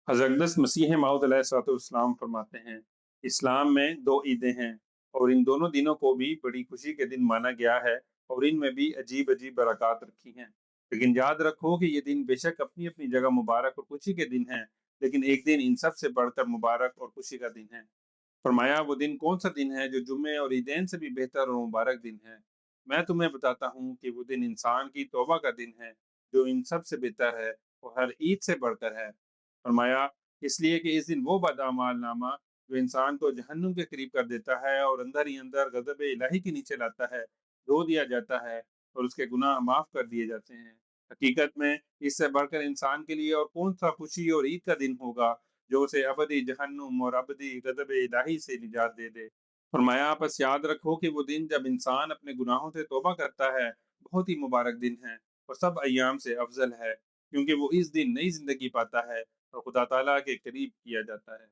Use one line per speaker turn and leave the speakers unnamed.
हज़रत मसीह मौऊद अलैहिस्सलाम फरमाते हैं, इस्लाम में 2 ईदें हैं और इन दोनों दिनों को भी बड़ी खुशी के दिन माना गया है और इनमें भी अजीब-अजीब बरक़ात रखी हैं। लेकिन याद रखो कि ये दिन बेशक अपनी-अपनी जगह मुबारक और खुशी के दिन हैं, लेकिन एक दिन इन सब से बढ़कर मुबारक और खुशी का दिन है। फरमाया वो दिन कौन-सा दिन है जो जुम्मे और ईदैन से भी बेहतर और मुबारक दिन है? मैं तुम्हें बताता हूँ कि वो दिन इंसान की तौबा का दिन है, जो इन सब से बेहतर है और हर ईद से बढ़कर है। फरमाया इसलिए कि इस दिन वो बदअमाल नामा जो इंसान को जहन्नुम के करीब कर देता है और अंदर ही अंदर गज़ब इलाही के नीचे लाता है, धो दिया जाता है और उसके गुनाह माफ़ कर दिए जाते हैं। हकीकत में इससे बढ़कर इंसान के लिए और कौन-सा खुशी और ईद का दिन होगा, जो उसे अबदी जहन्नुम और अबदी गज़ब इलाही से निजात दे दे। फरमाया बस याद रखो कि वो दिन जब इंसान अपने गुनाहों से तौबा करता है, बहुत ही मुबारक दिन है और सब अय्याम से अफ़ज़ल है, क्योंकि वो इस दिन नई ज़िंदगी पाता है और खुदा ताला के करीब किया जाता है।